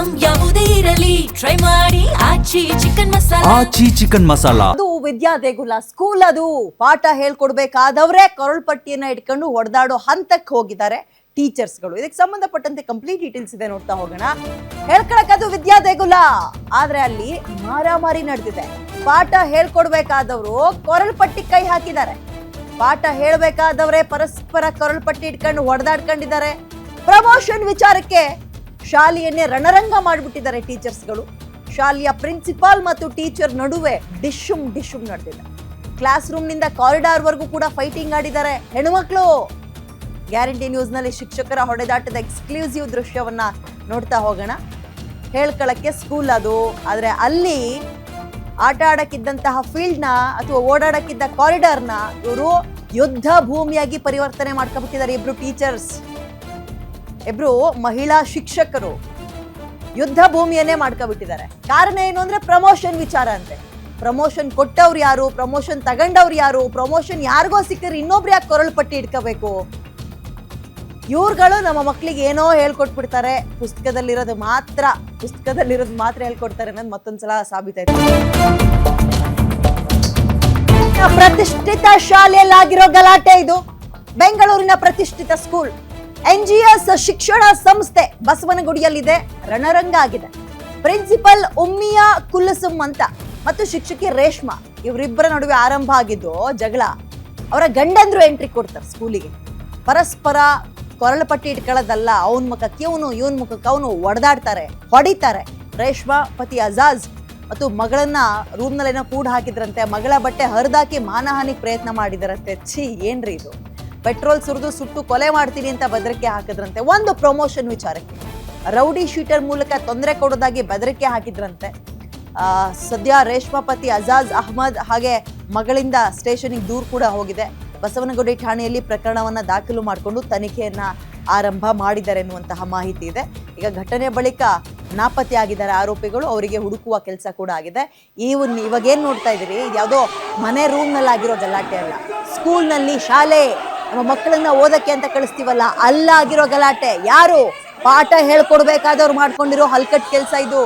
Item ಯಾವುದೇ ಇರಲಿ try ಮಾಡಿ ಆಚಿ ಚಿಕನ್ ಮಸಾಲಾ. ಅದು ವಿದ್ಯಾ ದೇಗುಲ ಸ್ಕೂಲ್, ಅದು ಪಾಠ ಹೇಳ್ಕೊಡ್ಬೇಕಾದವ್ರೆ ಕೊರಳ್ಪಟ್ಟಿಯನ್ನ ಇಟ್ಕೊಂಡು ಹೊಡೆದಾಡೋ ಹಂತಕ್ಕೆ ಹೋಗಿದ್ದಾರೆ ಟೀಚರ್ಸ್ಗಳು. ಇದಕ್ಕೆ ಸಂಬಂಧಪಟ್ಟಂತೆ ಕಂಪ್ಲೀಟ್ ಡೀಟೇಲ್ಸ್ ಇದೆ, ನೋಡ್ತಾ ಹೋಗೋಣ. ಹೇಳ್ಕೊಳಕ್ಕದು ವಿದ್ಯಾ ದೇಗುಲ, ಆದ್ರೆ ಅಲ್ಲಿ ಮಾರಾಮಾರಿ ನಡೆದಿದೆ. ಪಾಠ ಹೇಳ್ಕೊಡ್ಬೇಕಾದವರು ಕೊರಳ್ಪಟ್ಟಿ ಕೈ ಹಾಕಿದ್ದಾರೆ. ಪಾಠ ಹೇಳ್ಬೇಕಾದವ್ರೆ ಪರಸ್ಪರ ಕೊರಳ್ಪಟ್ಟಿ ಇಟ್ಕೊಂಡು ಹೊಡೆದಾಡ್ಕೊಂಡಿದ್ದಾರೆ. ಪ್ರಮೋಷನ್ ವಿಚಾರಕ್ಕೆ ಶಾಲೆಯನ್ನೇ ರಣರಂಗ ಮಾಡಿಬಿಟ್ಟಿದ್ದಾರೆ ಟೀಚರ್ಸ್ಗಳು. ಶಾಲೆಯ ಪ್ರಿನ್ಸಿಪಾಲ್ ಮತ್ತು ಟೀಚರ್ ನಡುವೆ ಡಿಶುಮ್ ನಡೆದಿದೆ. ಕ್ಲಾಸ್ ರೂಮ್ ನಿಂದ ಕಾರಿಡಾರ್ ವರೆಗೂ ಕೂಡ ಫೈಟಿಂಗ್ ಆಡಿದ್ದಾರೆ ಹೆಣ್ಮಕ್ಳು. ಗ್ಯಾರಂಟಿ ನ್ಯೂಸ್ ನಲ್ಲಿ ಶಿಕ್ಷಕರ ಹೊಡೆದಾಟದ ಎಕ್ಸ್ಕ್ಲೂಸಿವ್ ದೃಶ್ಯವನ್ನ ನೋಡ್ತಾ ಹೋಗೋಣ. ಹೇಳ್ಕೊಳಕ್ಕೆ ಸ್ಕೂಲ್ ಅದು, ಆದ್ರೆ ಅಲ್ಲಿ ಆಟ ಆಡಕ್ಕಿದ್ದಂತಹ ಫೀಲ್ಡ್ ನ ಅಥವಾ ಓಡಾಡಕ್ಕಿದ್ದ ಕಾರಿಡಾರ್ ನ ಇವರು ಯುದ್ಧ ಭೂಮಿಯಾಗಿ ಪರಿವರ್ತನೆ ಮಾಡ್ಕೊಬಿಟ್ಟಿದ್ದಾರೆ. ಇಬ್ರು ಟೀಚರ್ಸ್, ಇಬ್ರು ಮಹಿಳಾ ಶಿಕ್ಷಕರು ಯುದ್ಧ ಭೂಮಿಯನ್ನೇ ಮಾಡ್ಕೊಬಿಟ್ಟಿದ್ದಾರೆ. ಕಾರಣ ಏನು ಅಂದ್ರೆ ಪ್ರಮೋಷನ್ ವಿಚಾರ ಅಂತೆ. ಪ್ರಮೋಷನ್ ಕೊಟ್ಟವ್ರು ಯಾರು, ಪ್ರಮೋಷನ್ ತಗೊಂಡವ್ರು ಯಾರು, ಪ್ರಮೋಷನ್ ಯಾರಿಗೋ ಸಿಕ್ಕರೆ ಇನ್ನೊಬ್ರು ಯಾಕೆ ಕೊರಳ್ಪಟ್ಟಿ ಇಟ್ಕೋಬೇಕು? ಇವ್ರುಗಳು ನಮ್ಮ ಮಕ್ಕಳಿಗೆ ಏನೋ ಹೇಳ್ಕೊಟ್ಬಿಡ್ತಾರೆ, ಪುಸ್ತಕದಲ್ಲಿರೋದು ಮಾತ್ರ ಹೇಳ್ಕೊಡ್ತಾರೆ ಅನ್ನೋದು ಮತ್ತೊಂದ್ಸಲ ಸಾಬೀತಾಯ್ತು. ಪ್ರತಿಷ್ಠಿತ ಶಾಲೆಯಲ್ಲಾಗಿರೋ ಗಲಾಟೆ ಇದು. ಬೆಂಗಳೂರಿನ ಪ್ರತಿಷ್ಠಿತ ಸ್ಕೂಲ್ NGS ಶಿಕ್ಷಣ ಸಂಸ್ಥೆ ಬಸವನಗುಡಿಯಲ್ಲಿದೆ. ರಣರಂಗ ಆಗಿದೆ. ಪ್ರಿನ್ಸಿಪಲ್ ಉಮ್ಮಿಯಾ ಕುಲ್ಲಸುಮ್ ಅಂತ ಮತ್ತು ಶಿಕ್ಷಕಿ ರೇಷ್ಮಾ, ಇವರಿಬ್ಬರ ನಡುವೆ ಆರಂಭ ಆಗಿದ್ದು ಜಗಳ. ಅವರ ಗಂಡಂದ್ರು ಎಂಟ್ರಿ ಕೊಡ್ತಾರೆ ಸ್ಕೂಲಿಗೆ. ಪರಸ್ಪರ ಕೊರಳಪಟ್ಟಿ ಇಟ್ಕೊಳ್ಳೋದಲ್ಲ, ಅವನ ಮುಖಕ್ಕೆ ಇವನು, ಇವನ್ ಮುಖಕ್ಕೆ ಅವನು ಹೊಡಿತಾರೆ. ರೇಷ್ಮಾ ಪತಿ ಅಜಾಜ್ ಮತ್ತು ಮಗಳನ್ನ ರೂಮ್ ನಲ್ಲೇನೋ ಕೂಡ ಹಾಕಿದ್ರಂತೆ. ಮಗಳ ಬಟ್ಟೆ ಹರಿದಾಕಿ ಮಾನಹಾನಿ ಪ್ರಯತ್ನ ಮಾಡಿದರಂತೆ. ಏನ್ರಿ ಇದು? ಪೆಟ್ರೋಲ್ ಸುರಿದು ಸುಟ್ಟು ಕೊಲೆ ಮಾಡ್ತೀನಿ ಅಂತ ಬೆದರಿಕೆ ಹಾಕಿದ್ರಂತೆ. ಒಂದು ಪ್ರಮೋಷನ್ ವಿಚಾರಕ್ಕೆ ರೌಡಿ ಶೀಟರ್ ಮೂಲಕ ತೊಂದರೆ ಕೊಡೋದಾಗಿ ಬೆದರಿಕೆ ಹಾಕಿದ್ರಂತೆ. ಸದ್ಯ ರೇಷ್ಮಾ ಪತಿ ಅಜಾಜ್ ಅಹ್ಮದ್ ಹಾಗೆ ಮಗಳಿಂದ ಸ್ಟೇಷನ್ಗೆ ದೂರು ಕೂಡ ಹೋಗಿದೆ. ಬಸವನಗುಡಿ ಠಾಣೆಯಲ್ಲಿ ಪ್ರಕರಣವನ್ನ ದಾಖಲು ಮಾಡಿಕೊಂಡು ತನಿಖೆಯನ್ನ ಆರಂಭ ಮಾಡಿದ್ದಾರೆ ಎನ್ನುವಂತಹ ಮಾಹಿತಿ ಇದೆ. ಈಗ ಘಟನೆ ಬಳಿಕ ನಾಪತ್ತೆ ಆಗಿದ್ದಾರೆ ಆರೋಪಿಗಳು. ಅವರಿಗೆ ಹುಡುಕುವ ಕೆಲಸ ಕೂಡ ಆಗಿದೆ. ಇವಾಗ ಏನ್ ನೋಡ್ತಾ ಇದ್ದೀರಿ, ಯಾವುದೋ ಮನೆ ರೂಮ್ ನಲ್ಲಿ ಆಗಿರೋ ಗಲಾಟೆ ಅಲ್ಲ, ಸ್ಕೂಲ್ ನಲ್ಲಿ, ಶಾಲೆ, ನಮ್ಮ ಮಕ್ಕಳನ್ನ ಓದಕ್ಕೆ ಅಂತ ಕಳಿಸ್ತೀವಲ್ಲ, ಅಲ್ಲಾಗಿರೋ ಗಲಾಟೆ. ಯಾರು ಪಾಠ ಹೇಳ್ಕೊಡ್ಬೇಕಾದವ್ರು ಮಾಡ್ಕೊಂಡಿರೋ ಹಲ್ಕಟ್ ಕೆಲಸ ಇದು.